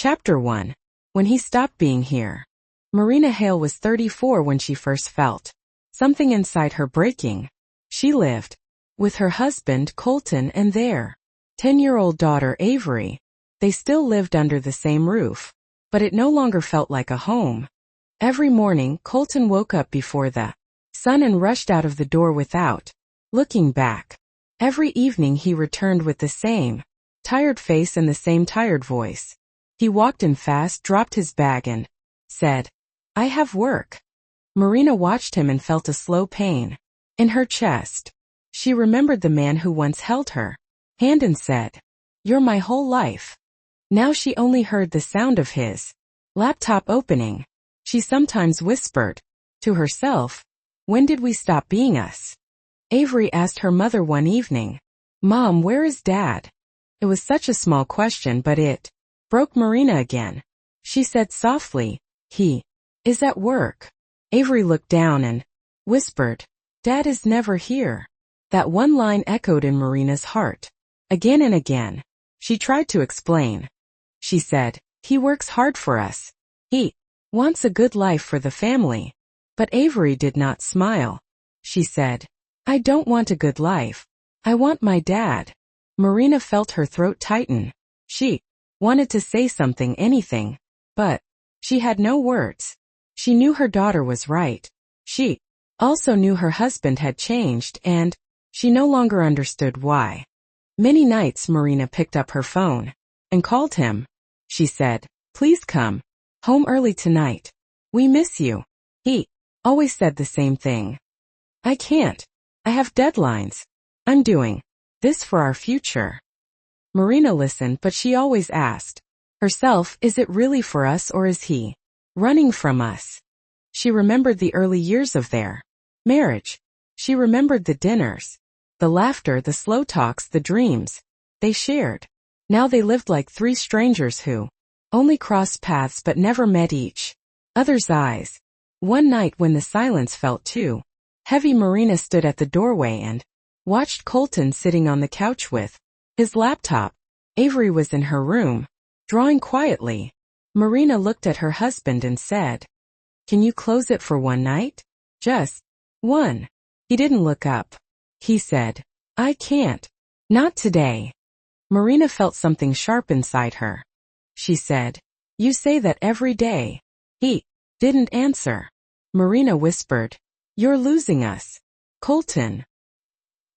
Chapter 1. When he stopped being here. Marina Hale was 34 when she first felt something inside her breaking. She lived with her husband, Colton, and their 10-year-old daughter, Avery. They still lived under the same roof, but it no longer felt like a home. Every morning, Colton woke up before the sun and rushed out of the door without looking back. Every evening he returned with the same tired face and the same tired voice. He walked in fast, dropped his bag and said, "I have work." Marina watched him and felt a slow pain in her chest. She remembered the man who once held her hand and said, "You're my whole life." Now she only heard the sound of his laptop opening. She sometimes whispered to herself, "When did we stop being us?" Avery asked her mother one evening, "Mom, where is Dad?" It was such a small question, but it broke Marina again. She said softly, "He is at work." Avery looked down and whispered, "Dad is never here." That one line echoed in Marina's heart. Again and again. She tried to explain. She said, "He works hard for us. He wants a good life for the family." But Avery did not smile. She said, "I don't want a good life. I want my dad." Marina felt her throat tighten. She wanted to say something, anything, but she had no words. She knew her daughter was right. She also knew her husband had changed, and she no longer understood why. Many nights Marina picked up her phone and called him. She said, "Please come home early tonight. We miss you." He always said the same thing. "I can't. I have deadlines. I'm doing this for our future." Marina listened, but she always asked herself, is it really for us, or is he running from us? She remembered the early years of their marriage. She remembered the dinners, the laughter, the slow talks, the dreams they shared. Now they lived like three strangers who only crossed paths but never met each other's eyes. One night when the silence felt too heavy, Marina stood at the doorway and watched Colton sitting on the couch with his laptop. Avery was in her room, drawing quietly. Marina looked at her husband and said, "Can you close it for one night? Just one?" He didn't look up. He said, "I can't. Not today." Marina felt something sharp inside her. She said, "You say that every day." He didn't answer. Marina whispered, "You're losing us, Colton."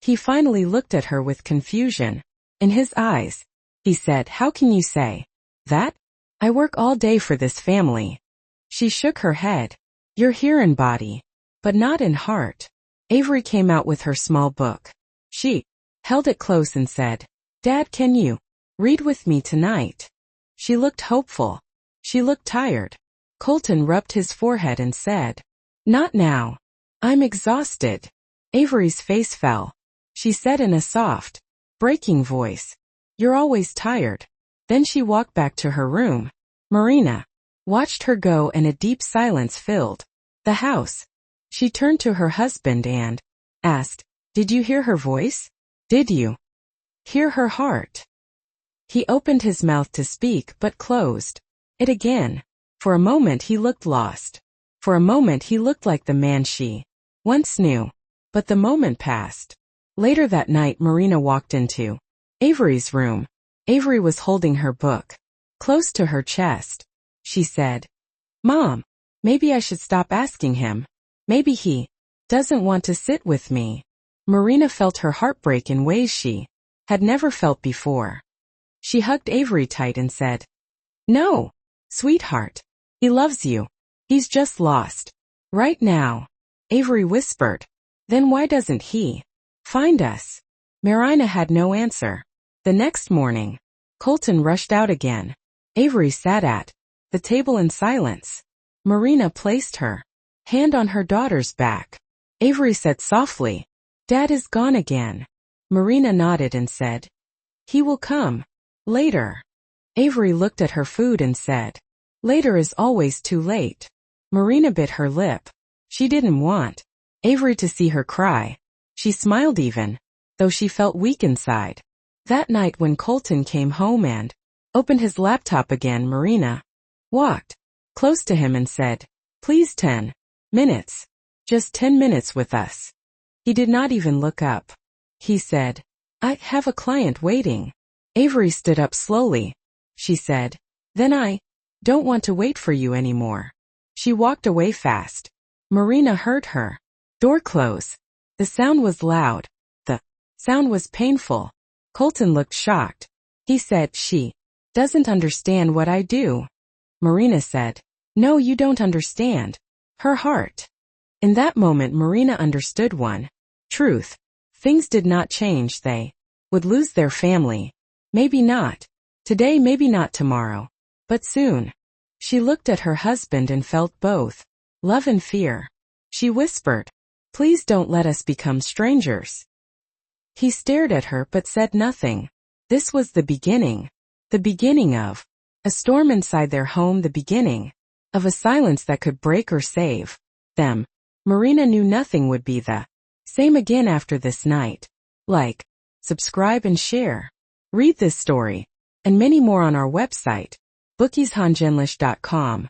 He finally looked at her with confusion in his eyes. He said, "How can you say that? I work all day for this family." She shook her head. "You're here in body, but not in heart." Avery came out with her small book. She held it close and said, "Dad, can you read with me tonight?" She looked hopeful. She looked tired. Colton rubbed his forehead and said, "Not now. I'm exhausted." Avery's face fell. She said in a soft, breaking voice, "You're always tired." Then she walked back to her room. Marina watched her go and a deep silence filled the house. She turned to her husband and asked, "Did you hear her voice? Did you hear her heart?" He opened his mouth to speak but closed it again. For a moment he looked lost. For a moment he looked like the man she once knew. But the moment passed. Later that night Marina walked into Avery's room. Avery was holding her book close to her chest. She said, "Mom, maybe I should stop asking him. Maybe he doesn't want to sit with me." Marina felt her heart break in ways she had never felt before. She hugged Avery tight and said, "No, sweetheart. He loves you. He's just lost right now." Avery whispered, "Then why doesn't he find us?" Marina had no answer. The next morning, Colton rushed out again. Avery sat at the table in silence. Marina placed her hand on her daughter's back. Avery said softly, "Dad is gone again." Marina nodded and said, "He will come later." Avery looked at her food and said, "Later is always too late." Marina bit her lip. She didn't want Avery to see her cry. She smiled even, though she felt weak inside. That night when Colton came home and opened his laptop again. Marina walked close to him and said, "Please 10 minutes. Just 10 minutes with us." He did not even look up. He said, "I have a client waiting." Avery stood up slowly. She said, "Then I don't want to wait for you anymore." She walked away fast. Marina heard her door close. The sound was loud. The sound was painful. Colton looked shocked. He said, "She doesn't understand what I do." Marina said, "No, you don't understand her heart." In that moment, Marina understood one truth. Things did not change. They would lose their family. Maybe not today, maybe not tomorrow, but soon. She looked at her husband and felt both love and fear. She whispered, "Please don't let us become strangers." He stared at her but said nothing. This was the beginning of a storm inside their home, the beginning of a silence that could break or save them. Marina knew nothing would be the same again after this night. Like, subscribe and share. Read this story and many more on our website, bookieshangenlish.com.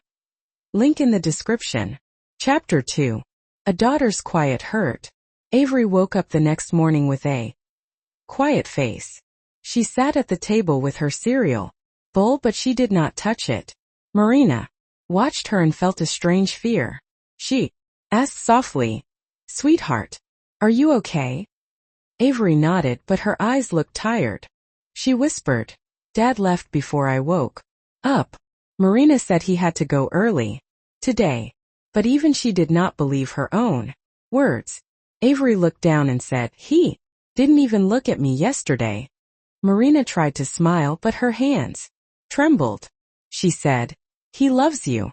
Link in the description. Chapter 2. A Daughter's Quiet Hurt. Avery woke up the next morning with a quiet face. She sat at the table with her cereal bowl, but she did not touch it. Marina watched her and felt a strange fear. She asked softly, "Sweetheart, are you okay?" Avery nodded, but her eyes looked tired. She whispered, "Dad left before I woke up." Marina said he had to go early today, but even she did not believe her own words. Avery looked down and said, "He didn't even look at me yesterday." Marina tried to smile, but her hands trembled. She said, "He loves you."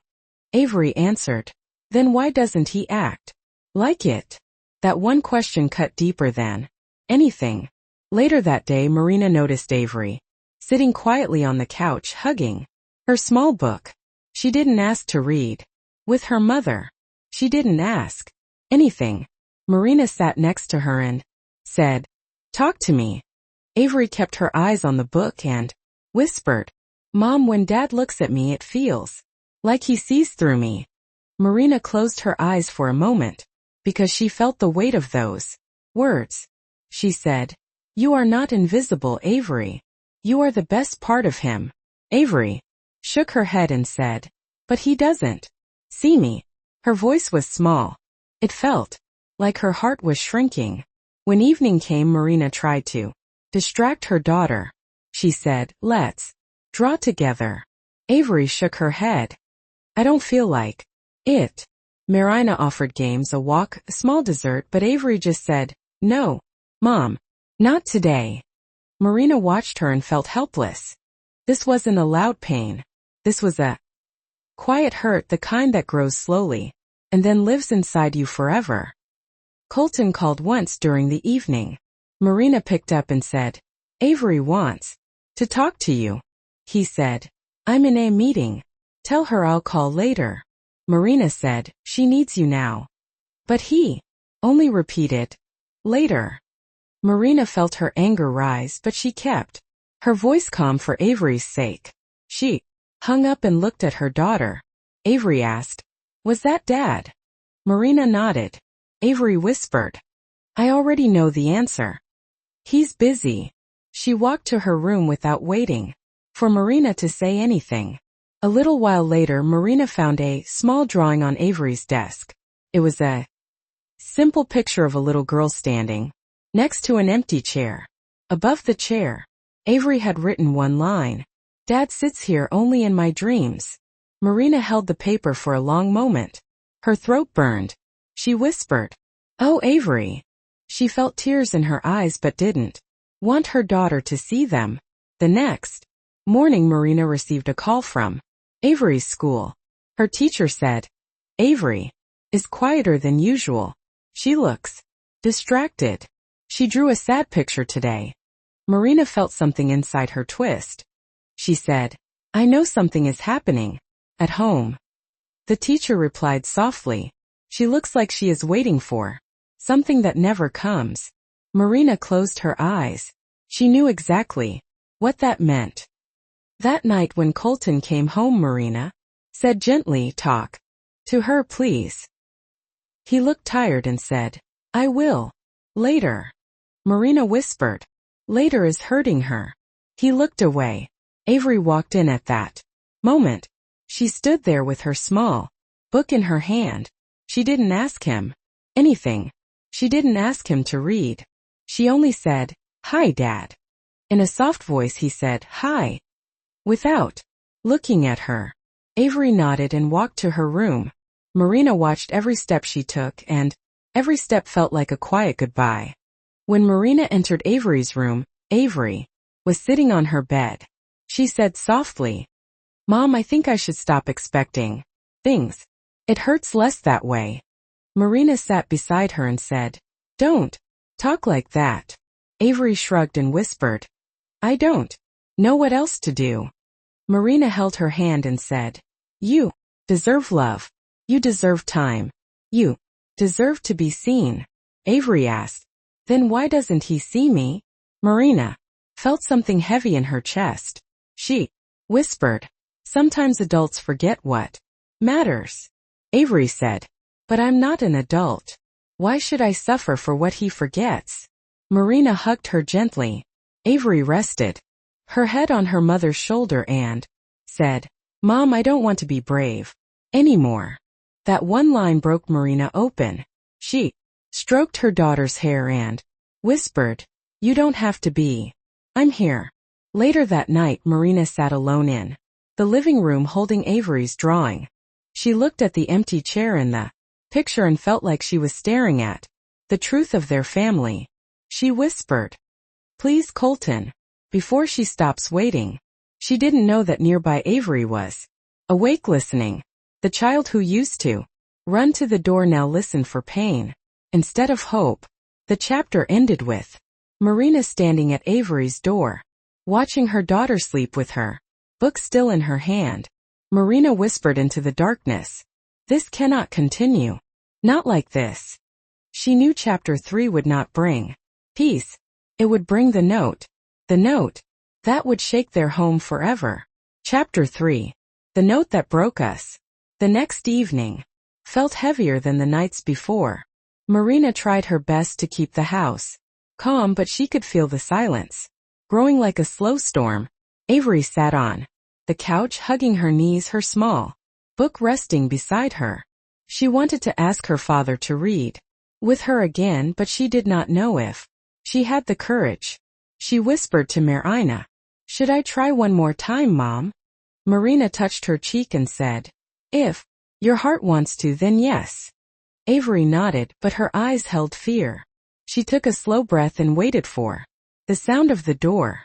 Avery answered, "Then why doesn't he act like it?" That one question cut deeper than anything. Later that day, Marina noticed Avery sitting quietly on the couch, hugging her small book. She didn't ask to read with her mother. She didn't ask anything. Marina sat next to her and said, "Talk to me." Avery kept her eyes on the book and whispered, "Mom, when Dad looks at me, it feels like he sees through me." Marina closed her eyes for a moment because she felt the weight of those words. She said, "You are not invisible, Avery. You are the best part of him." Avery shook her head and said, "But he doesn't see me." Her voice was small. It felt like her heart was shrinking. When evening came, Marina tried to distract her daughter. She said, "Let's draw together." Avery shook her head. "I don't feel like it." Marina offered games, a walk, a small dessert, but Avery just said, "No, Mom, not today." Marina watched her and felt helpless. This wasn't a loud pain. This was a quiet hurt, the kind that grows slowly and then lives inside you forever. Colton called once during the evening. Marina picked up and said, "Avery wants to talk to you." He said, "I'm in a meeting. Tell her I'll call later." Marina said, "She needs you now." But he only repeated, "Later." Marina felt her anger rise, but she kept her voice calm for Avery's sake. She hung up and looked at her daughter. Avery asked, "Was that Dad?" Marina nodded. Avery whispered, "I already know the answer. He's busy." She walked to her room without waiting for Marina to say anything. A little while later, Marina found a small drawing on Avery's desk. It was a simple picture of a little girl standing next to an empty chair. Above the chair, Avery had written one line, "Dad sits here only in my dreams." Marina held the paper for a long moment. Her throat burned. She whispered, "Oh, Avery." She felt tears in her eyes but didn't want her daughter to see them. The next morning, Marina received a call from Avery's school. Her teacher said, "Avery is quieter than usual. She looks distracted. She drew a sad picture today." Marina felt something inside her twist. She said, "I know something is happening at home." The teacher replied softly, "She looks like she is waiting for something that never comes." Marina closed her eyes. She knew exactly what that meant. That night when Colton came home, Marina said gently, "Talk to her, please." He looked tired and said, "I will. Later." Marina whispered, "Later is hurting her." He looked away. Avery walked in at that moment. She stood there with her small book in her hand. She didn't ask him anything. She didn't ask him to read. She only said, "Hi, Dad." In a soft voice he said, "Hi." Without looking at her, Avery nodded and walked to her room. Marina watched every step she took, and every step felt like a quiet goodbye. When Marina entered Avery's room, Avery was sitting on her bed. She said softly, "Mom, I think I should stop expecting things. It hurts less that way." Marina sat beside her and said, "Don't talk like that." Avery shrugged and whispered, "I don't know what else to do." Marina held her hand and said, "You deserve love. You deserve time. You deserve to be seen." Avery asked, "Then why doesn't he see me?" Marina felt something heavy in her chest. She whispered, "Sometimes adults forget what matters." Avery said, "But I'm not an adult. Why should I suffer for what he forgets?" Marina hugged her gently. Avery rested her head on her mother's shoulder and said, "Mom, I don't want to be brave anymore." That one line broke Marina open. She stroked her daughter's hair and whispered, "You don't have to be. I'm here." Later that night, Marina sat alone in the living room holding Avery's drawing. She looked at the empty chair in the picture and felt like she was staring at the truth of their family. She whispered, "Please, Colton," before she stops waiting. She didn't know that nearby Avery was awake listening. The child who used to run to the door now listened for pain instead of hope. The chapter ended with Marina standing at Avery's door, watching her daughter sleep with her book still in her hand. Marina whispered into the darkness, "This cannot continue. Not like this." She knew chapter 3 would not bring peace. It would bring the note that would shake their home forever. Chapter 3. The note that broke us. The next evening felt heavier than the nights before. Marina tried her best to keep the house calm, but she could feel the silence growing like a slow storm. Avery sat on the couch, hugging her knees, her small book resting beside her. She wanted to ask her father to read with her again, but she did not know if she had the courage. She whispered to Marina, "Should I try one more time, Mom?" Marina touched her cheek and said, "If your heart wants to, then yes." Avery nodded, but her eyes held fear. She took a slow breath and waited for the sound of the door.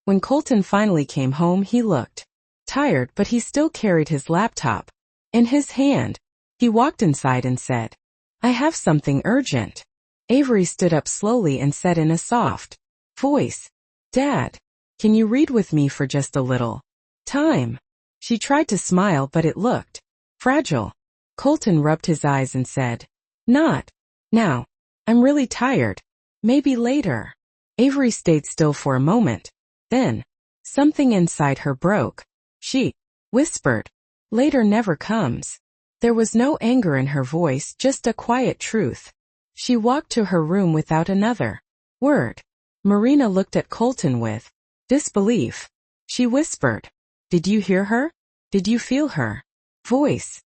When Colton finally came home, he looked tired, but he still carried his laptop in his hand. He walked inside and said, "I have something urgent." Avery stood up slowly and said in a soft voice, "Dad, can you read with me for just a little time?" She tried to smile, but it looked fragile. Colton rubbed his eyes and said, "Not now. I'm really tired. Maybe later." Avery stayed still for a moment. Then, something inside her broke. She whispered, "Later never comes." There was no anger in her voice, just a quiet truth. She walked to her room without another word. Marina looked at Colton with disbelief. She whispered, "Did you hear her? Did you feel her voice?"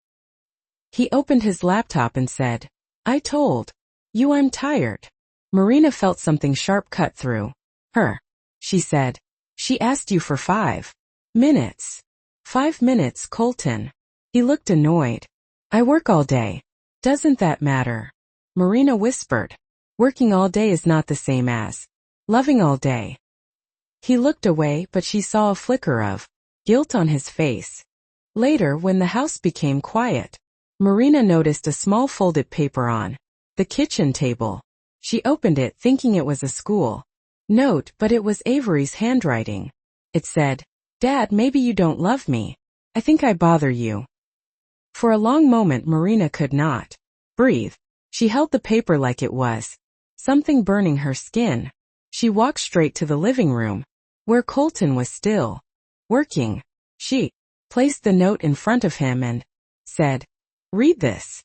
He opened his laptop and said, "I told you I'm tired." Marina felt something sharp cut through her. She said, "She asked you for 5 minutes. 5 minutes, Colton." He looked annoyed. "I work all day. Doesn't that matter?" Marina whispered, "Working all day is not the same as loving all day." He looked away, but she saw a flicker of guilt on his face. Later, when the house became quiet, Marina noticed a small folded paper on the kitchen table. She opened it, thinking it was a school note, but it was Avery's handwriting. It said, "Dad, maybe you don't love me. I think I bother you." For a long moment Marina could not breathe. She held the paper like it was something burning her skin. She walked straight to the living room, where Colton was still Working. She placed the note in front of him and said, "Read this."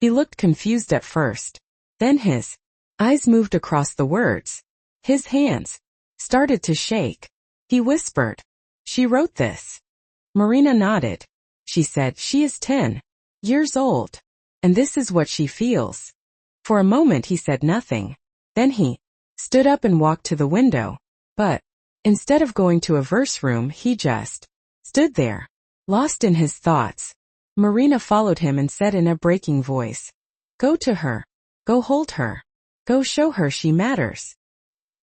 He looked confused at first. Then his eyes moved across the words. His hands started to shake. He whispered, "She wrote this." Marina nodded. She said, "She is 10 years old. And this is what she feels." For a moment he said nothing. Then he stood up and walked to the window. But instead of going to a verse room, he just stood there, lost in his thoughts. Marina followed him and said in a breaking voice, "Go to her. Go hold her. Go show her she matters."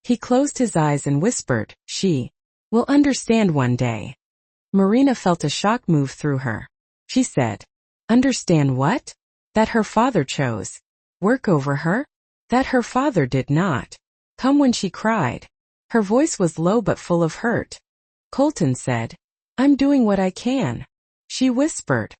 He closed his eyes and whispered, "She will understand one day." Marina felt a shock move through her. She said, "Understand what?" That her father chose work over her? That her father did not come when she cried? Her voice was low but full of hurt. Colton said, "I'm doing what I can." She whispered,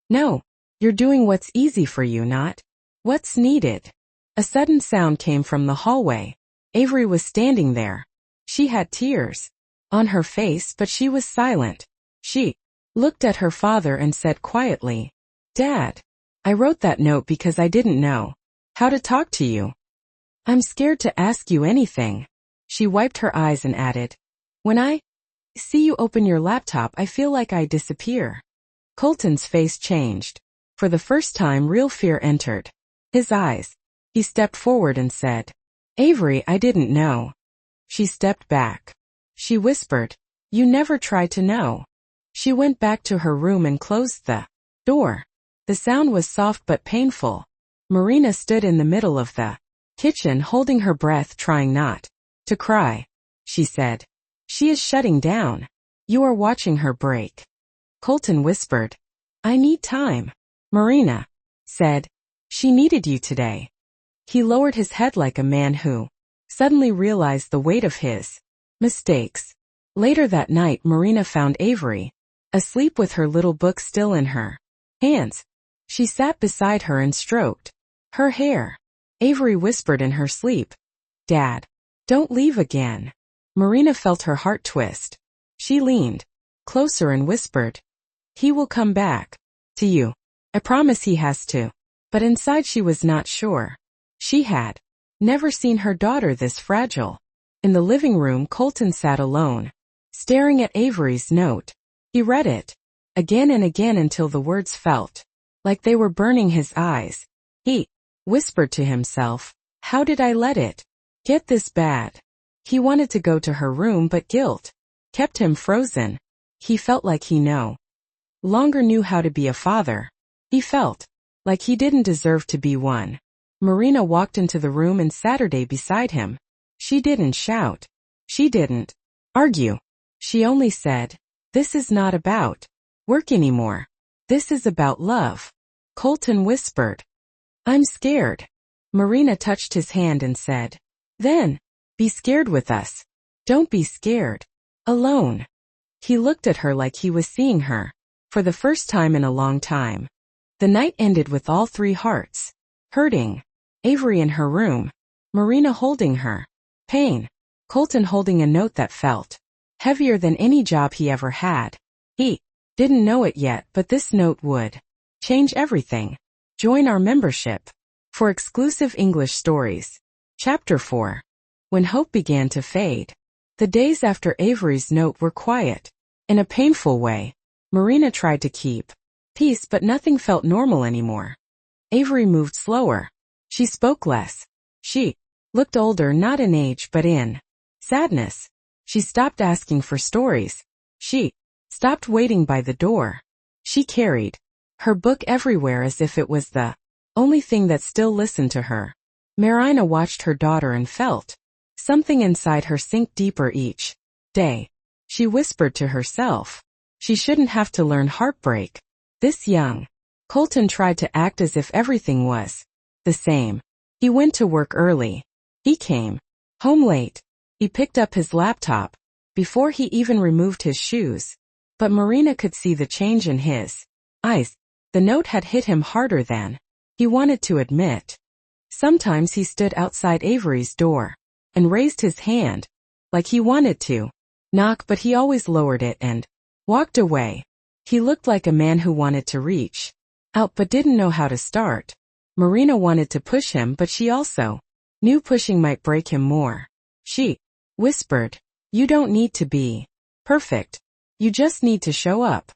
"No, you're doing what's easy for you, not what's needed." A sudden sound came from the hallway. Avery was standing there. She had tears on her face, but she was silent. She looked at her father and said quietly, "Dad, I wrote that note because I didn't know how to talk to you. I'm scared to ask you anything." She wiped her eyes and added, "When I see you open your laptop, I feel like I disappear." Colton's face changed. For the first time, real fear entered his eyes. He stepped forward and said, "Avery, I didn't know." She stepped back. She whispered, "You never tried to know." She went back to her room and closed the door. The sound was soft but painful. Marina stood in the middle of the kitchen holding her breath, trying not to cry. She said, "She is shutting down. You are watching her break." Colton whispered, "I need time." Marina said, "She needed you today." He lowered his head like a man who suddenly realized the weight of his mistakes. Later that night, Marina found Avery asleep with her little book still in her hands. She sat beside her and stroked her hair. Avery whispered in her sleep, "Dad, don't leave again." Marina felt her heart twist. She leaned closer and whispered, "He will come back to you. I promise he has to." But inside she was not sure. She had never seen her daughter this fragile. In the living room, Colton sat alone, staring at Avery's note. He read it again and again until the words felt like they were burning his eyes. He whispered to himself, "How did I let it get this bad?" He wanted to go to her room, but guilt kept him frozen. He felt like he no longer knew how to be a father. He felt like he didn't deserve to be one. Marina walked into the room and Saturday beside him. She didn't shout. She didn't argue. She only said, "This is not about work anymore. This is about love." Colton whispered, "I'm scared." Marina touched his hand and said, "Then, be scared with us. Don't be scared alone." He looked at her like he was seeing her for the first time in a long time. The night ended with all three hearts hurting. Avery in her room, Marina holding her pain, Colton holding a note that felt heavier than any job he ever had. He didn't know it yet, but this note would change everything. Join our membership for exclusive English stories. Chapter 4. When hope began to fade. The days after Avery's note were quiet. In a painful way, Marina tried to keep peace, but nothing felt normal anymore. Avery moved slower. She spoke less. She looked older, not in age but in sadness. She stopped asking for stories. She stopped waiting by the door. She carried her book everywhere as if it was the only thing that still listened to her. Marina watched her daughter and felt something inside her sink deeper each day. She whispered to herself, she shouldn't have to learn heartbreak this young. Colton tried to act as if everything was the same. He went to work early. He came home late. He picked up his laptop before he even removed his shoes. But Marina could see the change in his eyes. The note had hit him harder than he wanted to admit. Sometimes he stood outside Avery's door and raised his hand like he wanted to knock, but he always lowered it and walked away. He looked like a man who wanted to reach out but didn't know how to start. Marina wanted to push him, but she also knew pushing might break him more. She whispered, "You don't need to be perfect. You just need to show up."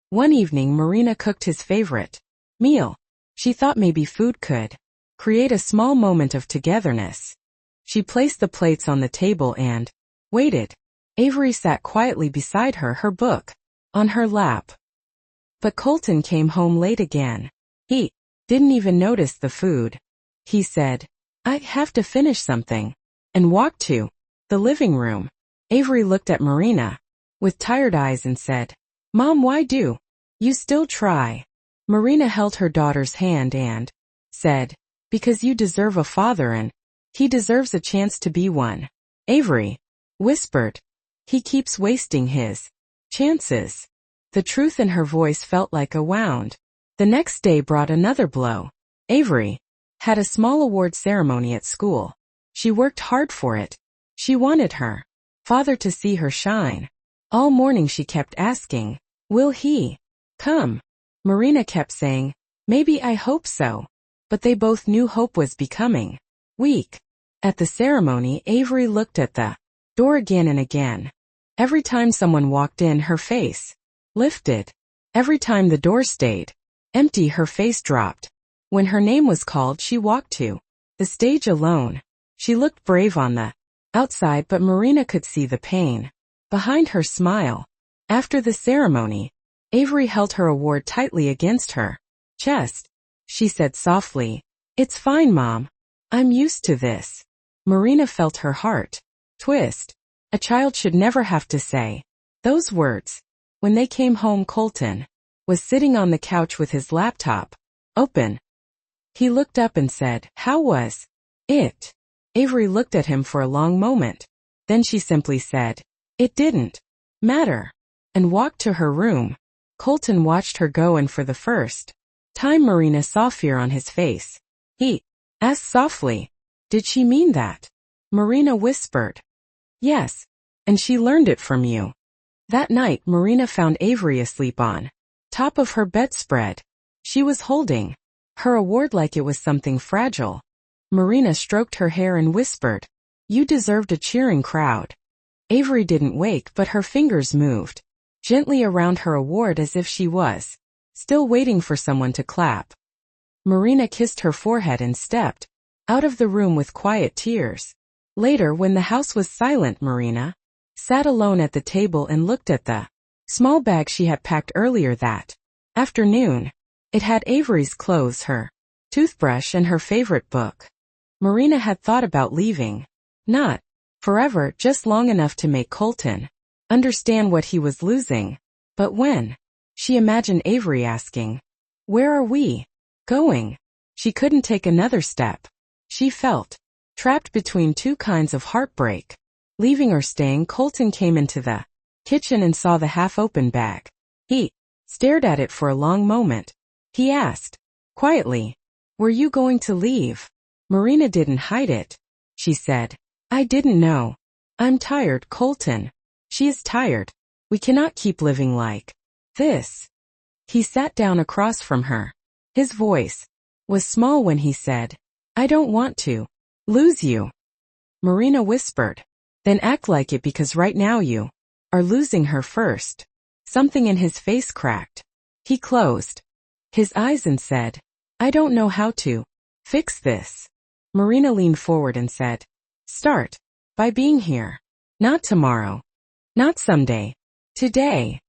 One evening Marina cooked his favorite meal. She thought maybe food could create a small moment of togetherness. She placed the plates on the table and waited. Avery sat quietly beside her, her book on her lap. But Colton came home late again. He didn't even notice the food. He said, "I have to finish something," and walked to the living room. Avery looked at Marina with tired eyes and said, "Mom, why do you still try?" Marina held her daughter's hand and said, "Because you deserve a father and he deserves a chance to be one." Avery whispered, "He keeps wasting his chances." The truth in her voice felt like a wound. The next day brought another blow. Avery had a small award ceremony at school. She worked hard for it. She wanted her father to see her shine. All morning she kept asking, "Will he come?" Marina kept saying, "Maybe, I hope so." But they both knew hope was becoming weak. At the ceremony, Avery looked at the door again and again. Every time someone walked in, her face lifted. Every time the door stayed empty, her face dropped. When her name was called, she walked to the stage alone. She looked brave on the outside, but Marina could see the pain behind her smile. After the ceremony, Avery held her award tightly against her chest. She said softly, "It's fine, Mom. I'm used to this." Marina felt her heart twist. A child should never have to say those words. When they came home, Colton was sitting on the couch with his laptop open. He looked up and said, "How was it?" Avery looked at him for a long moment. Then she simply said, "It didn't matter," and walked to her room. Colton watched her go, and for the first time Marina saw fear on his face. He asked softly, "Did she mean that?" Marina whispered, "Yes, and she learned it from you." That night Marina found Avery asleep on top of her bedspread. She was holding her award like it was something fragile. Marina stroked her hair and whispered, "You deserved a cheering crowd." Avery didn't wake, but her fingers moved gently around her award as if she was still waiting for someone to clap. Marina kissed her forehead and stepped out of the room with quiet tears. Later, when the house was silent, Marina sat alone at the table and looked at the small bag she had packed earlier that afternoon. It had Avery's clothes, her toothbrush, and her favorite book. Marina had thought about leaving. Not forever, just long enough to make Colton understand what he was losing. But when she imagined Avery asking, "Where are we going?" she couldn't take another step. She felt trapped between two kinds of heartbreak. Leaving or staying. Colton came into the kitchen and saw the half-open bag. He stared at it for a long moment. He asked quietly, "Were you going to leave?" Marina didn't hide it. She said, "I didn't know. I'm tired, Colton." "She is tired. We cannot keep living like this." He sat down across from her. His voice was small when he said, "I don't want to lose you." Marina whispered, "Then act like it, because right now you are losing her first." Something in his face cracked. He closed his eyes and said, "I don't know how to fix this." Marina leaned forward and said, "Start by being here. Not tomorrow. Not someday. Today."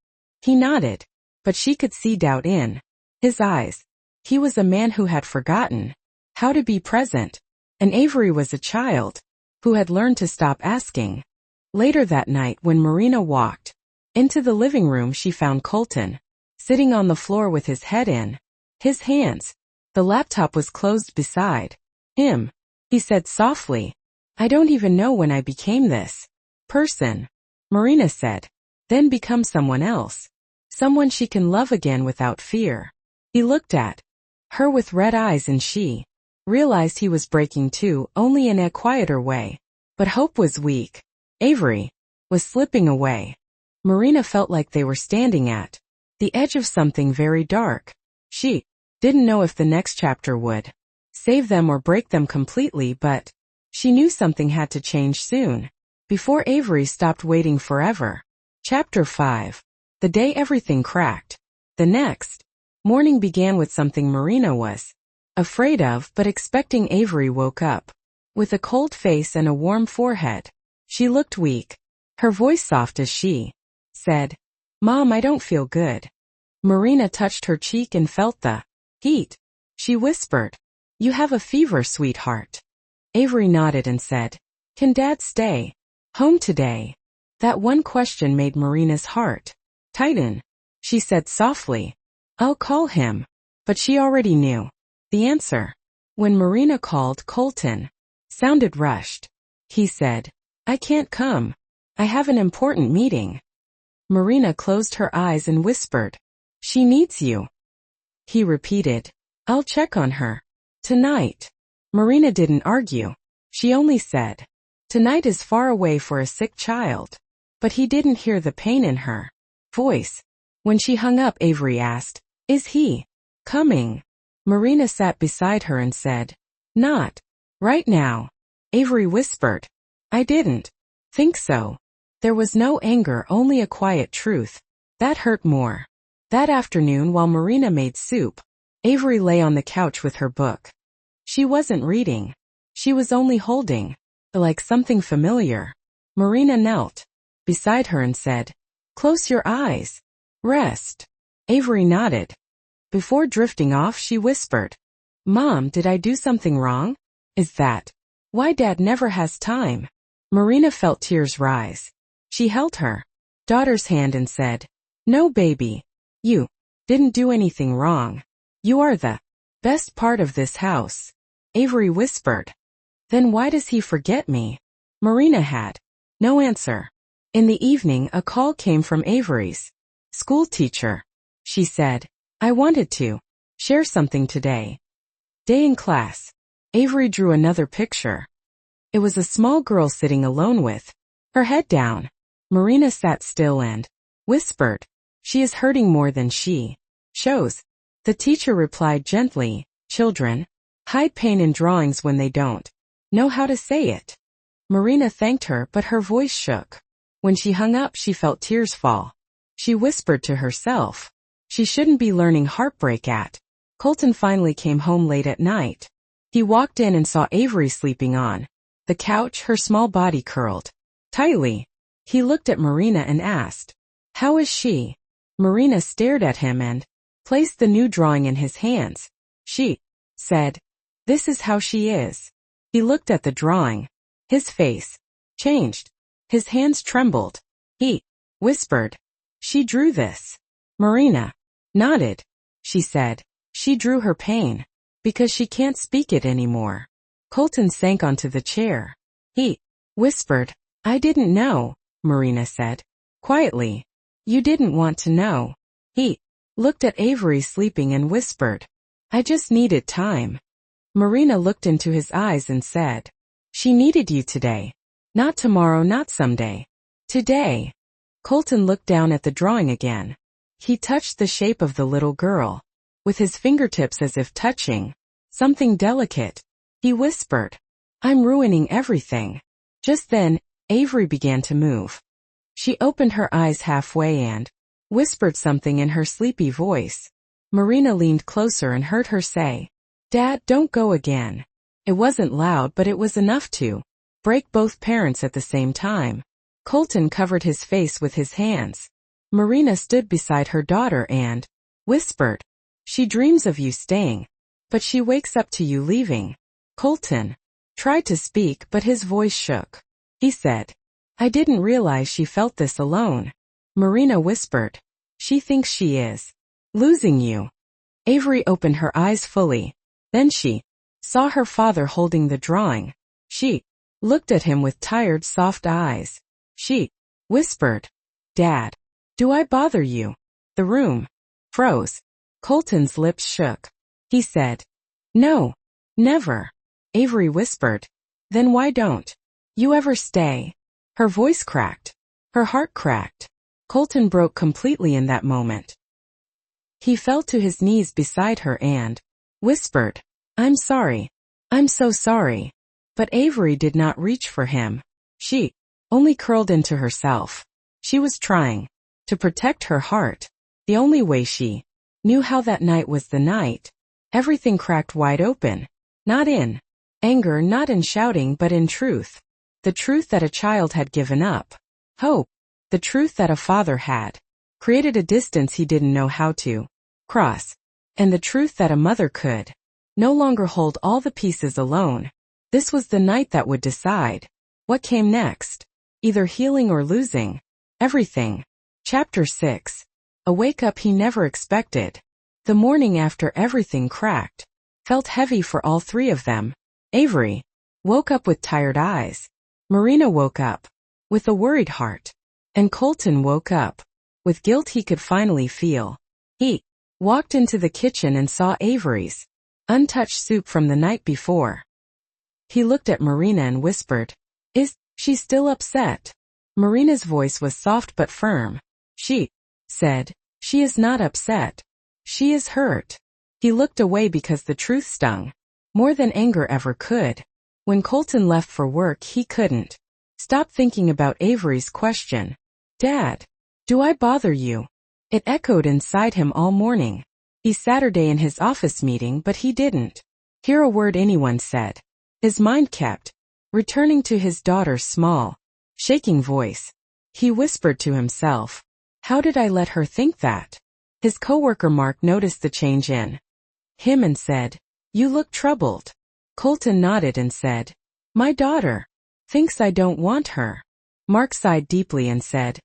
He nodded, but she could see doubt in his eyes. He was a man who had forgotten how to be present, and Avery was a child who had learned to stop asking. Later that night, when Marina walked into the living room, she found Colton sitting on the floor with his head in his hands. The laptop was closed beside him. He said softly, "I don't even know when I became this person." Marina said, "Then become someone else. Someone she can love again without fear." He looked at her with red eyes, and she realized he was breaking too, only in a quieter way. But hope was weak. Avery was slipping away. Marina felt like they were standing at the edge of something very dark. She didn't know if the next chapter would save them or break them completely, but she knew something had to change soon, before Avery stopped waiting forever. Chapter 5. The day everything cracked. The next morning began with something Marina was afraid of but expecting. Avery woke up with a cold face and a warm forehead. She looked weak, her voice soft as she said, "Mom, I don't feel good." Marina touched her cheek and felt the heat. She whispered, "You have a fever, sweetheart." Avery nodded and said, "Can Dad stay home today?" That one question made Marina's heart tighten. She said softly, "I'll call him." But she already knew the answer. When Marina called, Colton sounded rushed. He said, "I can't come. I have an important meeting." Marina closed her eyes and whispered, "She needs you." He repeated, "I'll check on her tonight." Marina didn't argue. She only said, "Tonight is far away for a sick child." But he didn't hear the pain in her voice. When she hung up, Avery asked, "Is he coming?" Marina sat beside her and said, "Not right now." Avery whispered, "I didn't think so." There was no anger, only a quiet truth. That hurt more. That afternoon, while Marina made soup, Avery lay on the couch with her book. She wasn't reading. She was only holding, like something familiar. Marina knelt beside her and said, "Close your eyes. Rest." Avery nodded. Before drifting off, she whispered, "Mom, did I do something wrong? Is that why Dad never has time?" Marina felt tears rise. She held her daughter's hand and said, "No, baby. You didn't do anything wrong. You are the best part of this house." Avery whispered, "Then why does he forget me?" Marina had no answer. In the evening, a call came from Avery's school teacher. She said, "I wanted to share something today." Day in class. Avery drew another picture. It was a small girl sitting alone with her head down. Marina sat still and whispered, "She is hurting more than she shows." The teacher replied gently, "Children hide pain in drawings when they don't know how to say it." Marina thanked her, but her voice shook. When she hung up, she felt tears fall. She whispered to herself, she shouldn't be learning heartbreak at. Colton finally came home late at night. He walked in and saw Avery sleeping on the couch, her small body curled tightly. He looked at Marina and asked, "How is she?" Marina stared at him and placed the new drawing in his hands. She said, "This is how she is." He looked at the drawing. His face changed. His hands trembled. He whispered, "She drew this." Marina nodded. She said, "She drew her pain because she can't speak it anymore." Colton sank onto the chair. He whispered, "I didn't know," Marina said quietly. "You didn't want to know." He looked at Avery sleeping and whispered, "I just needed time." Marina looked into his eyes and said, "She needed you today. Not tomorrow, not someday. Today." Colton looked down at the drawing again. He touched the shape of the little girl with his fingertips as if touching something delicate. He whispered, "I'm ruining everything." Just then, Avery began to move. She opened her eyes halfway and whispered something in her sleepy voice. Marina leaned closer and heard her say, "Dad, don't go again." It wasn't loud, but it was enough to break both parents at the same time. Colton covered his face with his hands. Marina stood beside her daughter and whispered, "She dreams of you staying, but she wakes up to you leaving." Colton tried to speak, but his voice shook. He said, "I didn't realize she felt this alone." Marina whispered, "She thinks she is losing you." Avery opened her eyes fully. Then she saw her father holding the drawing. She looked at him with tired, soft eyes. She whispered, "Dad, do I bother you?" The room froze. Colton's lips shook. He said, "No, never." Avery whispered, "Then why don't you ever stay?" Her voice cracked. Her heart cracked. Colton broke completely in that moment. He fell to his knees beside her and whispered, "I'm sorry. I'm so sorry." But Avery did not reach for him. She only curled into herself. She was trying to protect her heart. The only way she knew how that night was the night. Everything cracked wide open. Not in anger, not in shouting, but in truth. The truth that a child had given up hope. The truth that a father had created a distance he didn't know how to cross. And the truth that a mother could no longer hold all the pieces alone. This was the night that would decide what came next. Either healing or losing everything. Chapter 6. A wake-up he never expected. The morning after everything cracked felt heavy for all three of them. Avery woke up with tired eyes. Marina woke up with a worried heart. And Colton woke up with guilt he could finally feel. He walked into the kitchen and saw Avery's untouched soup from the night before. He looked at Marina and whispered, "Is she still upset?" Marina's voice was soft but firm. She said, "She is not upset. She is hurt." He looked away because the truth stung more than anger ever could. When Colton left for work, he couldn't stop thinking about Avery's question. "Dad, do I bother you?" It echoed inside him all morning. He Saturday in his office meeting, but he didn't hear a word anyone said. His mind kept returning to his daughter's small, shaking voice. He whispered to himself, "How did I let her think that?" His coworker Mark noticed the change in him and said, "You look troubled." Colton nodded and said, "My daughter thinks I don't want her." Mark sighed deeply and said,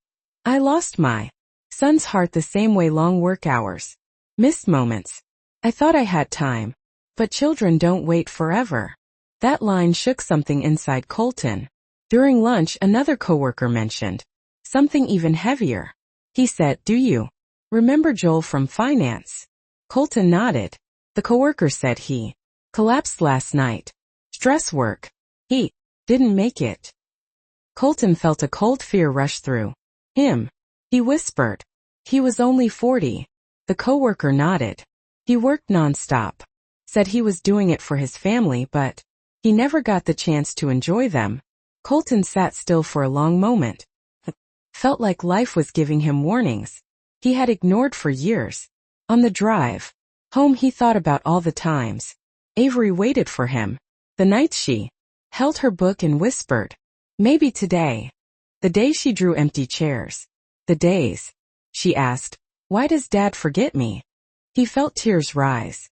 "I lost my son's heart the same way, long work hours, missed moments. I thought I had time. But children don't wait forever." That line shook something inside Colton. During lunch, another coworker mentioned something even heavier. He said, "Do you remember Joel from finance?" Colton nodded. The coworker said he collapsed last night. Stress work. He didn't make it. Colton felt a cold fear rush through him. He whispered, "He was only 40. The coworker nodded. He worked nonstop. Said he was doing it for his family, but he never got the chance to enjoy them. Colton sat still for a long moment. Felt like life was giving him warnings he had ignored for years. On the drive home, he thought about all the times Avery waited for him. The nights she held her book and whispered, "Maybe today." The day she drew empty chairs. The days she asked, "Why does Dad forget me?" He felt tears rise.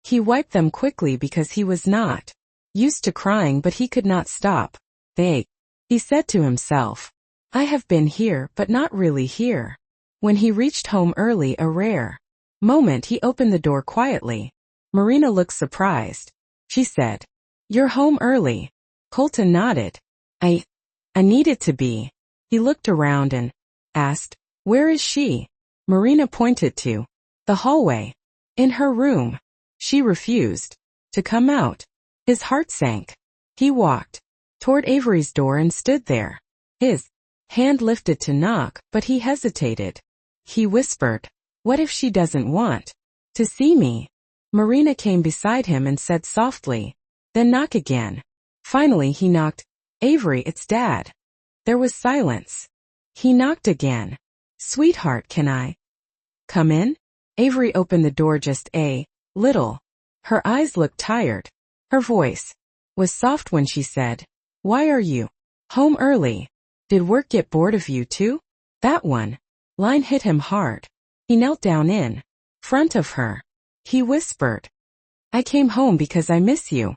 He wiped them quickly because he was not used to crying, but he could not stop. He said to himself, "I have been here, but not really here." When he reached home early, a rare moment, he opened the door quietly. Marina looked surprised. She said, "You're home early." Colton nodded. I needed to be." He looked around and asked, "Where is she?" Marina pointed to the hallway. "In her room." She refused to come out. His heart sank. He walked toward Avery's door and stood there. His hand lifted to knock, but he hesitated. He whispered, "What if she doesn't want to see me?" Marina came beside him and said softly, "Then knock again." Finally he knocked. "Avery, it's Dad." There was silence. He knocked again. "Sweetheart, can I come in?" Avery opened the door just a little. Her eyes looked tired. Her voice was soft when she said, "Why are you home early? Did work get bored of you too?" That one line hit him hard. He knelt down in front of her. He whispered, "I came home because I miss you."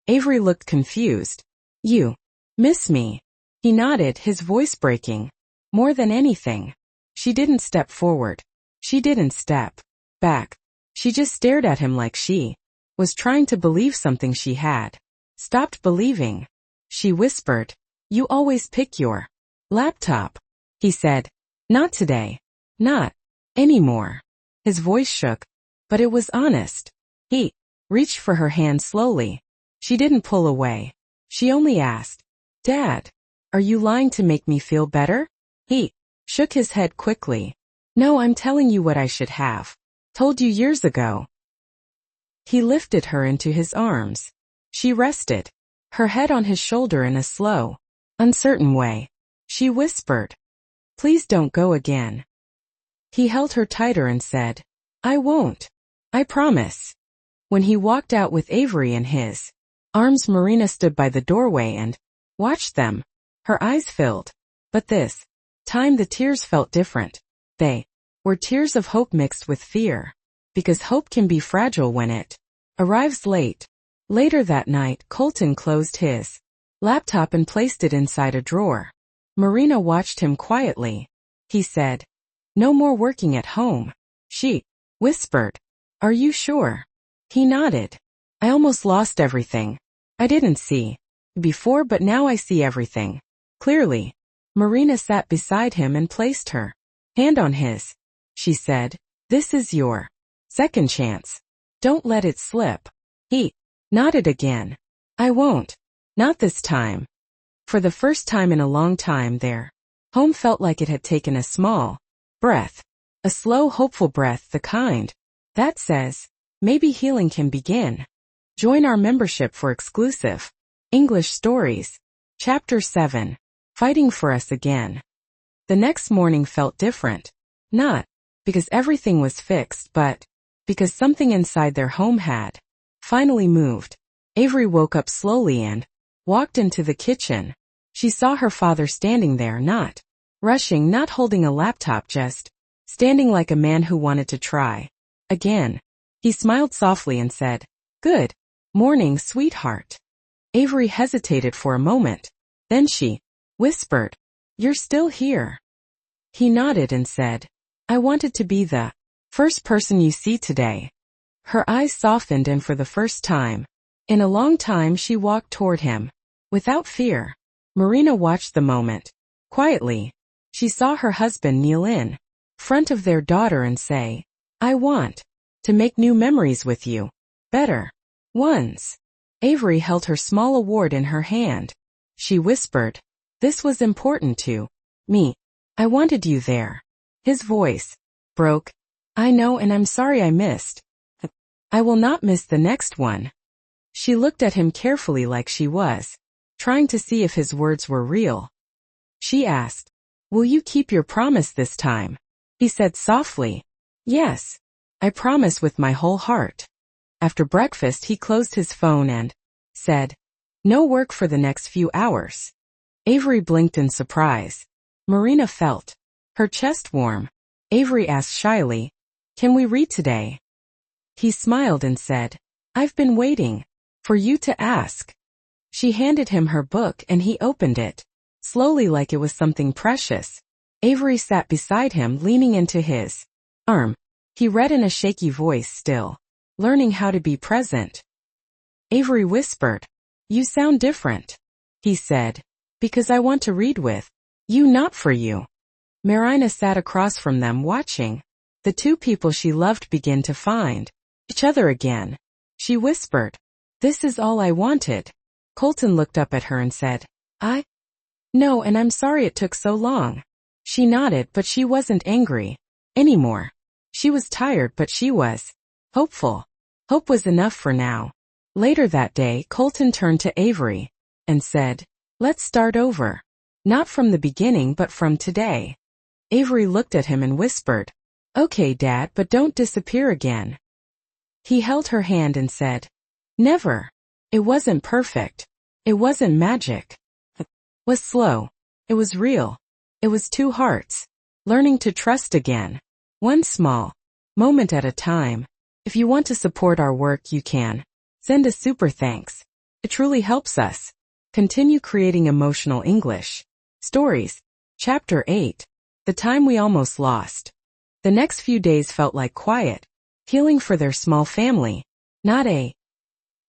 Avery looked confused. "You miss me?" He nodded, his voice breaking. More than anything. She didn't step forward. She didn't step back. She just stared at him like she was trying to believe something she had stopped believing. She whispered, "You always pick your laptop." He said, "Not today. Not anymore." His voice shook, but it was honest. He reached for her hand slowly. She didn't pull away. She only asked, "Dad, are you lying to make me feel better?" He shook his head quickly. No, I'm telling you what I should have told you years ago. He lifted her into his arms. She rested, her head on his shoulder in a slow, uncertain way. She whispered, "Please don't go again." He held her tighter and said, "I won't. I promise." When he walked out with Avery in his arms, Marina stood by the doorway and watched them. Her eyes filled. But this time the tears felt different. They were tears of hope mixed with fear. Because hope can be fragile when it arrives late. Later that night, Colton closed his laptop and placed it inside a drawer. Marina watched him quietly. He said, "No more working at home." She whispered, "Are you sure?" He nodded. "I almost lost everything. I didn't see before, but now I see everything clearly." Marina sat beside him and placed her hand on his. She said, "This is your second chance. Don't let it slip." He nodded again. "I won't. Not this time." For the first time in a long time, their home felt like it had taken a small breath. A slow, hopeful breath, the kind that says, maybe healing can begin. Join our membership for exclusive English stories. Chapter 7. Fighting for Us Again. The next morning felt different. Not because everything was fixed, but because something inside their home had finally moved. Avery woke up slowly and walked into the kitchen. She saw her father standing there, not rushing, not holding a laptop, just standing like a man who wanted to try again. He smiled softly and said, "Good morning, sweetheart." Avery hesitated for a moment. Then she whispered, "You're still here." He nodded and said, "I wanted to be the first person you see today." Her eyes softened, and for the first time in a long time she walked toward him without fear. Marina watched the moment quietly. She saw her husband kneel in front of their daughter and say, "I want to make new memories with you. Better ones." Avery held her small award in her hand. She whispered, "This was important to me. I wanted you there." His voice broke. "I know, and I'm sorry I missed. I will not miss the next one." She looked at him carefully, like she was trying to see if his words were real. She asked, "Will you keep your promise this time?" He said softly, "Yes, I promise, with my whole heart." After breakfast, he closed his phone and said, "No work for the next few hours." Avery blinked in surprise. Marina felt her chest warm. Avery asked shyly, "Can we read today?" He smiled and said, "I've been waiting for you to ask." She handed him her book and he opened it slowly, like it was something precious. Avery sat beside him, leaning into his arm. He read in a shaky voice, still learning how to be present. Avery whispered, "You sound different." He said, "Because I want to read with you, not for you." Marina sat across from them, watching the two people she loved begin to find each other again. She whispered, "This is all I wanted." Colton looked up at her and said, "I know, and I'm sorry it took so long." She nodded, but she wasn't angry anymore. She was tired, but she was hopeful. Hope was enough for now. Later that day, Colton turned to Avery and said, "Let's start over. Not from the beginning, but from today." Avery looked at him and whispered, "Okay, Dad, but don't disappear again." He held her hand and said, "Never." It wasn't perfect. It wasn't magic. It was slow. It was real. It was two hearts learning to trust again. One small moment at a time. If you want to support our work, you can send a super thanks. It truly helps us continue creating emotional English stories. Chapter 8. The Time We Almost Lost. The next few days felt like quiet healing for their small family. Not a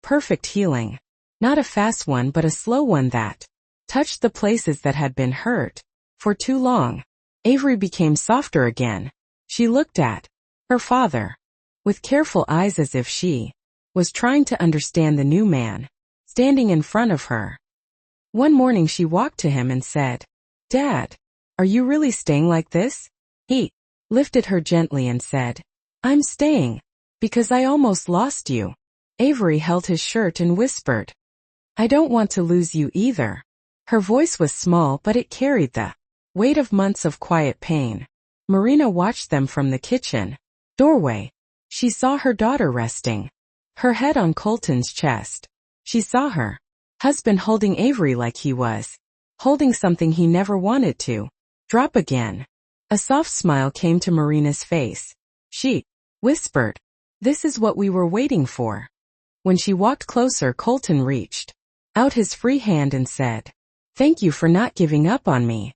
perfect healing. Not a fast one, but a slow one that touched the places that had been hurt for too long. Avery became softer again. She looked at her father with careful eyes, as if she was trying to understand the new man standing in front of her. One morning she walked to him and said, "Dad, Are you really staying like this? He lifted her gently and said, I'm staying. Because I almost lost you. Avery held his shirt and whispered, I don't want to lose you either. Her voice was small, but it carried the weight of months of quiet pain. Marina watched them from the kitchen doorway. She saw her daughter resting, her head on Colton's chest. She saw her husband holding Avery like he was holding something he never wanted to drop again. A soft smile came to Marina's face. She whispered, This is what we were waiting for. When she walked closer, Colton reached out his free hand and said, Thank you for not giving up on me.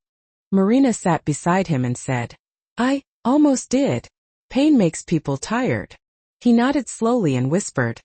Marina sat beside him and said, I almost did. Pain makes people tired. He nodded slowly and whispered,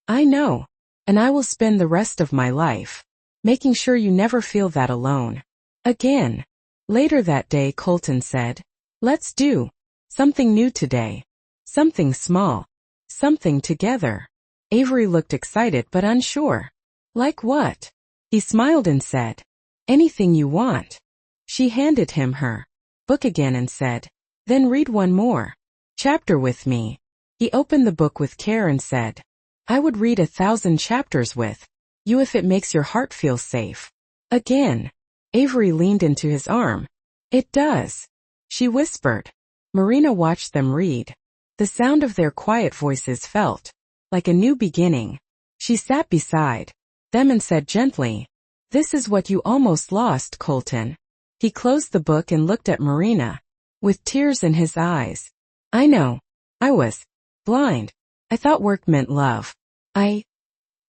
I know. And I will spend the rest of my life making sure you never feel that alone again. Later that day, Colton said, Let's do something new today. Something small. Something together. Avery looked excited but unsure. Like what? He smiled and said, Anything you want. She handed him her book again and said, Then read one more chapter with me. He opened the book with care and said, I would read 1,000 chapters with you if it makes your heart feel safe. Again. Avery leaned into his arm. It does. She whispered. Marina watched them read. The sound of their quiet voices felt like a new beginning. She sat beside them and said gently, This is what you almost lost, Colton. He closed the book and looked at Marina with tears in his eyes. I know. I was blind. I thought work meant love. I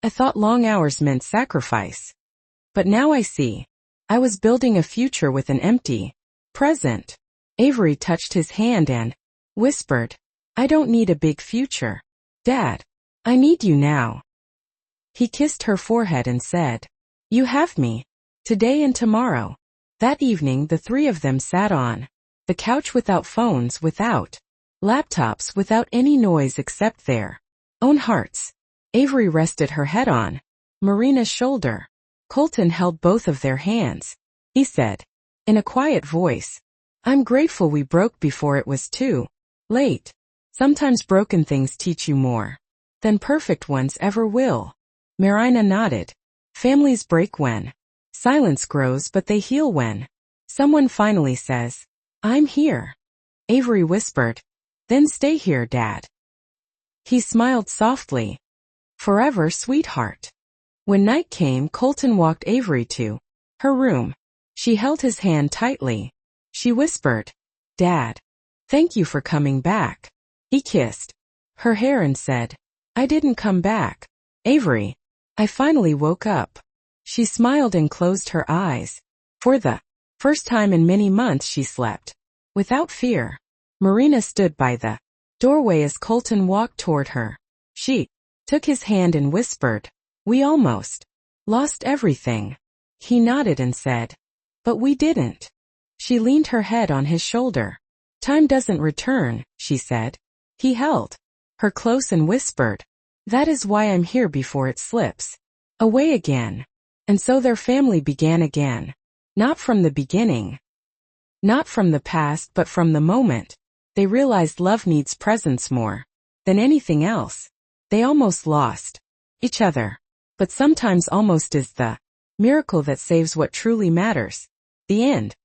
thought long hours meant sacrifice. But now I see. I was building a future with an empty present. Avery touched his hand and whispered, I don't need a big future, Dad. I need you now. He kissed her forehead and said, You have me. Today and tomorrow. That evening the three of them sat on the couch without phones, without laptops, without any noise except their own hearts. Avery rested her head on Marina's shoulder. Colton held both of their hands. He said, in a quiet voice, I'm grateful we broke before it was too late. Sometimes broken things teach you more than perfect ones ever will. Marina nodded. Families break when silence grows, but they heal when someone finally says, I'm here. Avery whispered, Then stay here, Dad. He smiled softly. Forever, sweetheart. When night came, Colton walked Avery to her room. She held his hand tightly. She whispered, Dad, thank you for coming back. He kissed her hair and said, I didn't come back, Avery. I finally woke up. She smiled and closed her eyes. For the first time in many months she slept without fear. Marina stood by the doorway as Colton walked toward her. She took his hand and whispered, We almost lost everything. He nodded and said, But we didn't. She leaned her head on his shoulder. Time doesn't return, she said. He held her close and whispered, That is why I'm here before it slips away again. And so their family began again. Not from the beginning. Not from the past, but from the moment. They realized love needs presence more than anything else. They almost lost each other. But sometimes almost is the miracle that saves what truly matters. The end.